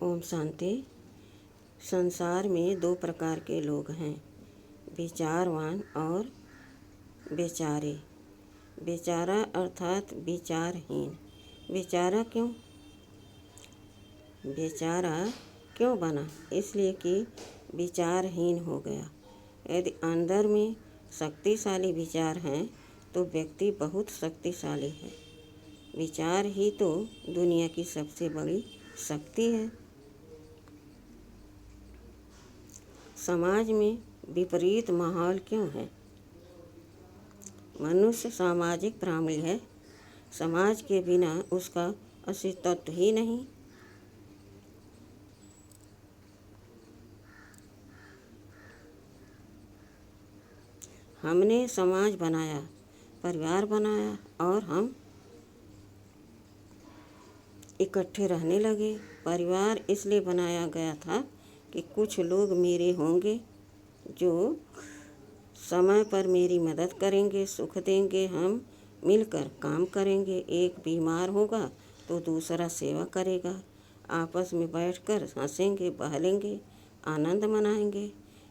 ओम शांति। संसार में दो प्रकार के लोग हैं, विचारवान और बेचारे। बेचारा अर्थात विचारहीन। बेचारा क्यों? बेचारा क्यों बना? इसलिए कि विचारहीन हो गया। यदि अंदर में शक्तिशाली विचार हैं तो व्यक्ति बहुत शक्तिशाली है। विचार ही तो दुनिया की सबसे बड़ी शक्ति है। समाज में विपरीत माहौल क्यों है? मनुष्य सामाजिक प्राणी है। समाज के बिना उसका अस्तित्व ही नहीं। हमने समाज बनाया, परिवार बनाया और हम इकट्ठे रहने लगे। परिवार इसलिए बनाया गया था कि कुछ लोग मेरे होंगे जो समय पर मेरी मदद करेंगे, सुख देंगे। हम मिलकर काम करेंगे। एक बीमार होगा तो दूसरा सेवा करेगा। आपस में बैठकर हंसेंगे, बहलेंगे, आनंद मनाएंगे।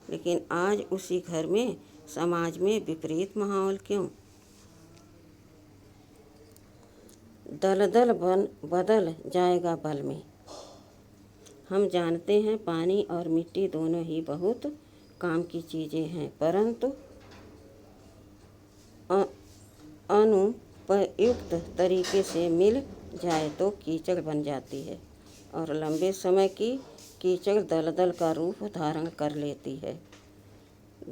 लेकिन आज उसी घर में, समाज में विपरीत माहौल क्यों? दलदल बदल जाएगा बल में। हम जानते हैं पानी और मिट्टी दोनों ही बहुत काम की चीज़ें हैं, परंतु अनुपयुक्त तरीके से मिल जाए तो कीचड़ बन जाती है और लंबे समय की कीचड़ दलदल का रूप धारण कर लेती है।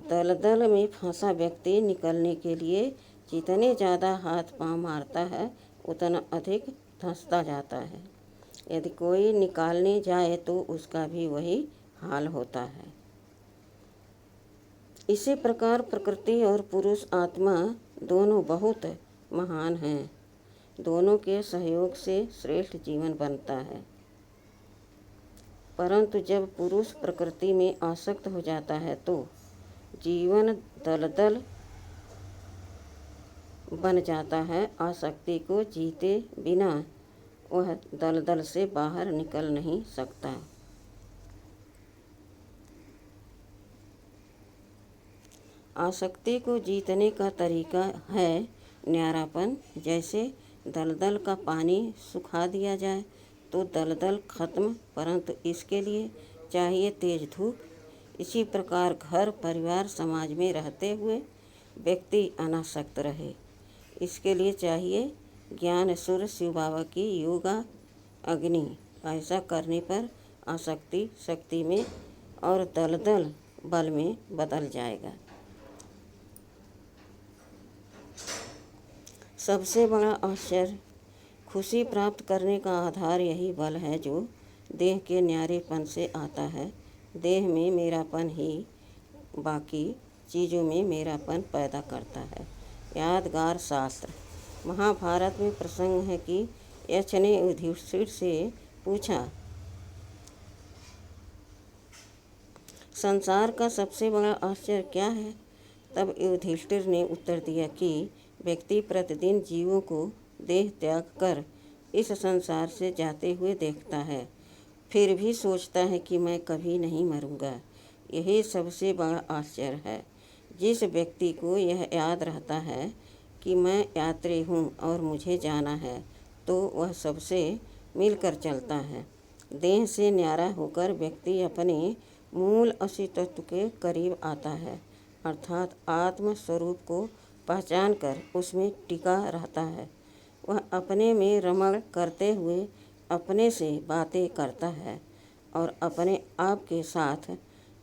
दलदल में फंसा व्यक्ति निकलने के लिए जितने ज़्यादा हाथ पांव मारता है उतना अधिक धंसता जाता है। यदि कोई निकालने जाए तो उसका भी वही हाल होता है। इसी प्रकार प्रकृति और पुरुष आत्मा दोनों बहुत महान हैं। दोनों के सहयोग से श्रेष्ठ जीवन बनता है। परंतु जब पुरुष प्रकृति में आसक्त हो जाता है तो जीवन दलदल बन जाता है। आसक्ति को जीते बिना वह दलदल से बाहर निकल नहीं सकता। आसक्ति को जीतने का तरीका है न्यारापन। जैसे दलदल का पानी सुखा दिया जाए तो दलदल खत्म, परंतु इसके लिए चाहिए तेज धूप। इसी प्रकार घर, परिवार, समाज में रहते हुए व्यक्ति अनासक्त रहे, इसके लिए चाहिए ज्ञान सूर्य शिव बाबा की योगा अग्नि। ऐसा करने पर आसक्ति शक्ति में और दलदल बल में बदल जाएगा। सबसे बड़ा आश्चर्य, खुशी प्राप्त करने का आधार यही बल है जो देह के न्यारेपन से आता है। देह में मेरापन ही बाकी चीज़ों में मेरापन पैदा करता है। यादगार शास्त्र महाभारत में प्रसंग है कि यक्ष ने युधिष्ठिर से पूछा, संसार का सबसे बड़ा आश्चर्य क्या है? तब युधिष्ठिर ने उत्तर दिया कि व्यक्ति प्रतिदिन जीवों को देह त्याग कर इस संसार से जाते हुए देखता है, फिर भी सोचता है कि मैं कभी नहीं मरूंगा। यही सबसे बड़ा आश्चर्य है। जिस व्यक्ति को यह याद रहता है कि मैं यात्री हूँ और मुझे जाना है, तो वह सबसे मिलकर चलता है। देह से न्यारा होकर व्यक्ति अपने मूल अस्तित्व के करीब आता है, अर्थात आत्म स्वरूप को पहचान कर उसमें टिका रहता है। वह अपने में रमण करते हुए अपने से बातें करता है और अपने आप के साथ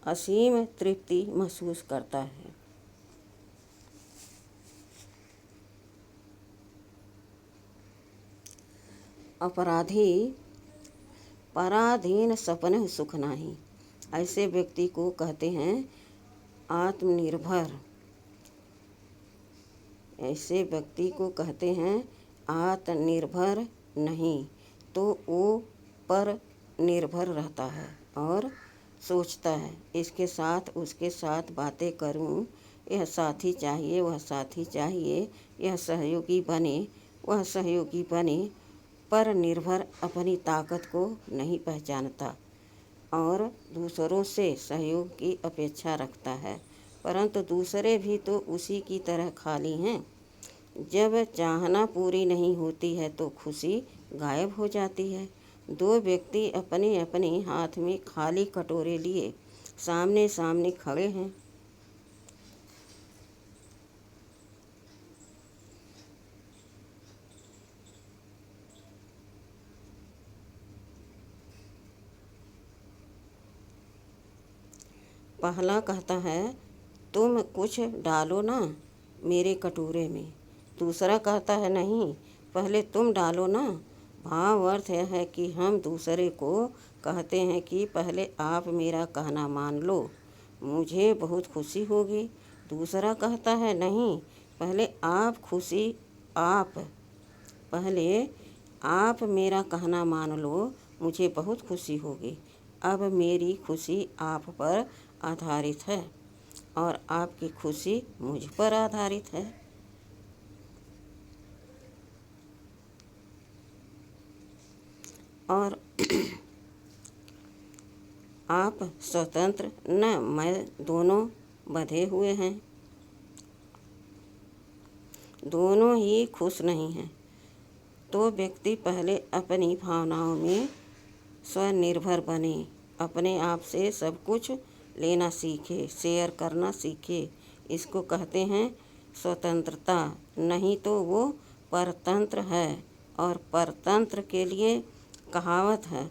असीम तृप्ति महसूस करता है। अपराधी पराधीन सपने सुख नाही, ऐसे व्यक्ति को कहते हैं आत्मनिर्भर। ऐसे व्यक्ति को कहते हैं आत्मनिर्भर नहीं तो वो पर निर्भर रहता है और सोचता है इसके साथ उसके साथ बातें करूं, यह साथी चाहिए, वह साथी चाहिए, यह सहयोगी बने, वह सहयोगी बने। पर निर्भर अपनी ताकत को नहीं पहचानता। और दूसरों से सहयोग की अपेक्षा रखता है, परंतु दूसरे भी तो उसी की तरह खाली हैं। जब चाहना पूरी नहीं होती है तो खुशी गायब हो जाती है। दो व्यक्ति अपने अपने हाथ में खाली कटोरे लिए सामने सामने खड़े हैं। पहला कहता है, तुम कुछ डालो ना मेरे कटोरे में। दूसरा कहता है, नहीं, पहले तुम डालो ना। भाव अर्थ यह है कि हम दूसरे को कहते हैं कि पहले आप मेरा कहना मान लो, मुझे बहुत खुशी होगी। दूसरा कहता है, नहीं, पहले आप मेरा कहना मान लो, मुझे बहुत खुशी होगी। अब मेरी खुशी आप पर आधारित है और आपकी खुशी मुझ पर आधारित है। और आप स्वतंत्र न मैं, दोनों बंधे हुए हैं, दोनों ही खुश नहीं हैं। तो व्यक्ति पहले अपनी भावनाओं में स्वनिर्भर बने, अपने आप से सब कुछ लेना सीखे, शेयर करना सीखे। इसको कहते हैं स्वतंत्रता, नहीं तो वो परतंत्र है। और परतंत्र के लिए कहावत है,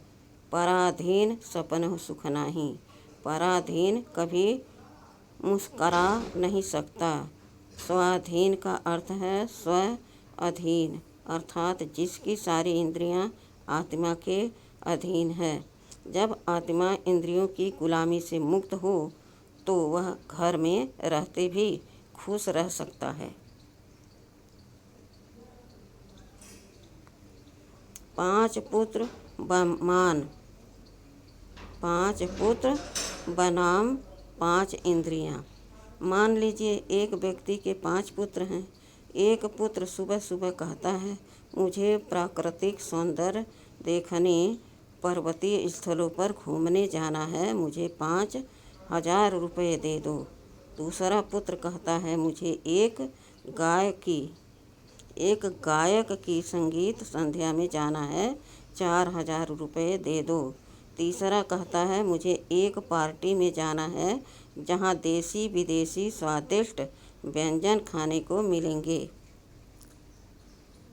पराधीन सपनों सुख नाही। पराधीन कभी मुस्करा नहीं सकता। स्वाधीन का अर्थ है स्व अधीन, अर्थात जिसकी सारी इंद्रियां आत्मा के अधीन है। जब आत्मा इंद्रियों की गुलामी से मुक्त हो तो वह घर में रहते भी खुश रह सकता है। 5 पुत्र बनाम 5 इंद्रियां। मान लीजिए एक व्यक्ति के 5 पुत्र हैं। एक पुत्र सुबह सुबह कहता है, मुझे प्राकृतिक सौंदर्य देखने, पर्वतीय स्थलों पर घूमने जाना है, मुझे 5,000 रुपये दे दो। दूसरा पुत्र कहता है, मुझे एक गायक की संगीत संध्या में जाना है, 4,000 रुपये दे दो। तीसरा कहता है, मुझे एक पार्टी में जाना है जहां देसी विदेशी स्वादिष्ट व्यंजन खाने को मिलेंगे,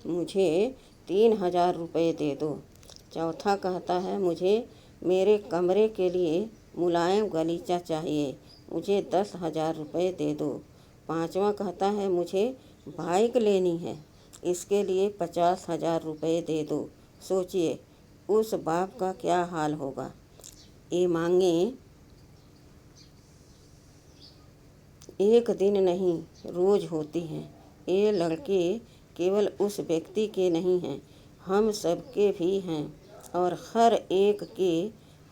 मुझे 3,000 रुपये दे दो। चौथा कहता है, मुझे मेरे कमरे के लिए मुलायम गलीचा चाहिए, मुझे 10,000 रुपये दे दो। पांचवा कहता है, मुझे बाइक लेनी है, इसके लिए 50,000 रुपये दे दो। सोचिए उस बाप का क्या हाल होगा। ये मांगें एक दिन नहीं, रोज होती हैं। ये लड़के केवल उस व्यक्ति के नहीं हैं, हम सबके भी हैं। और हर एक के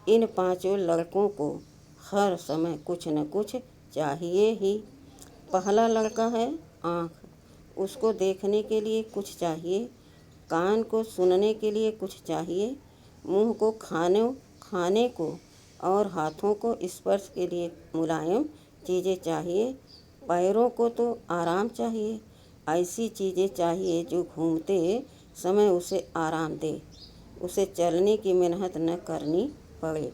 इन 5 लड़कों को हर समय कुछ न कुछ चाहिए ही। पहला लड़का है आँख, उसको देखने के लिए कुछ चाहिए, कान को सुनने के लिए कुछ चाहिए, मुंह को खाने को और हाथों को स्पर्श के लिए मुलायम चीज़ें चाहिए, पैरों को तो आराम चाहिए, ऐसी चीज़ें चाहिए जो घूमते समय उसे आराम दे, उसे चलने की मेहनत न करनी पड़े।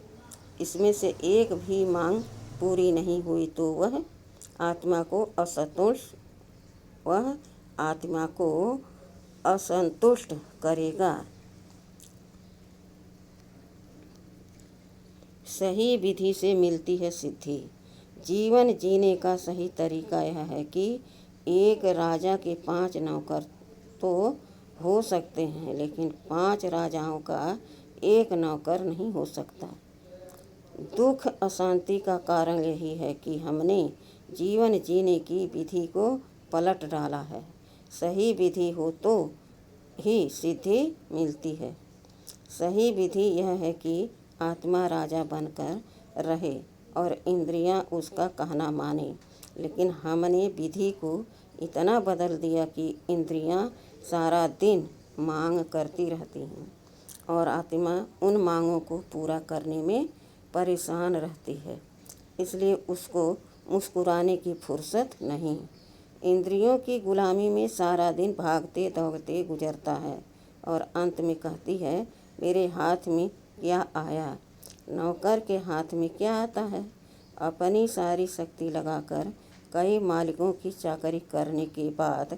इसमें से एक भी मांग पूरी नहीं हुई तो वह आत्मा को असंतुष्ट करेगा। सही विधि से मिलती है सिद्धि। जीवन जीने का सही तरीका यह है कि एक राजा के 5 नौकर तो हो सकते हैं, लेकिन 5 राजाओं का एक नौकर नहीं हो सकता। दुख अशांति का कारण यही है कि हमने जीवन जीने की विधि को पलट डाला है। सही विधि हो तो ही सिद्धि मिलती है। सही विधि यह है कि आत्मा राजा बनकर रहे और इंद्रियां उसका कहना माने, लेकिन हमने विधि को इतना बदल दिया कि इंद्रियां सारा दिन मांग करती रहती हैं और आत्मा उन मांगों को पूरा करने में परेशान रहती है, इसलिए उसको मुस्कुराने की फुर्सत नहीं। इंद्रियों की गुलामी में सारा दिन भागते दौड़ते गुजरता है और अंत में कहती है, मेरे हाथ में क्या आया। नौकर के हाथ में क्या आता है। अपनी सारी शक्ति लगाकर कई मालिकों की चाकरी करने के बाद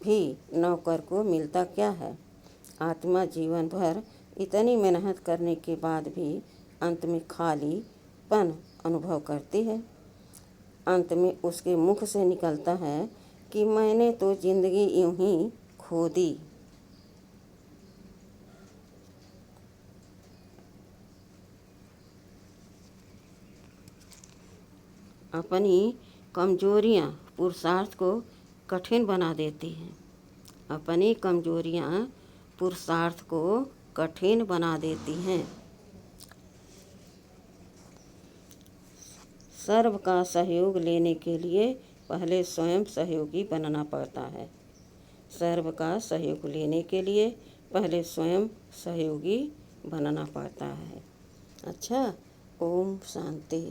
भी नौकर को मिलता क्या है। आत्मा जीवन भर इतनी मेहनत करने के बाद भी अंत में खालीपन अनुभव करती है। अंत में उसके मुख से निकलता है कि मैंने तो जिंदगी यूं ही खो दी। अपनी कमजोरियां पुरुषार्थ को कठिन बना देती हैं। अपनी कमजोरियां पुरुषार्थ को कठिन बना देती हैं। सर्व का सहयोग लेने के लिए पहले स्वयं सहयोगी बनना पड़ता है। सर्व का सहयोग लेने के लिए पहले स्वयं सहयोगी बनना पड़ता है। अच्छा, ओम शांति।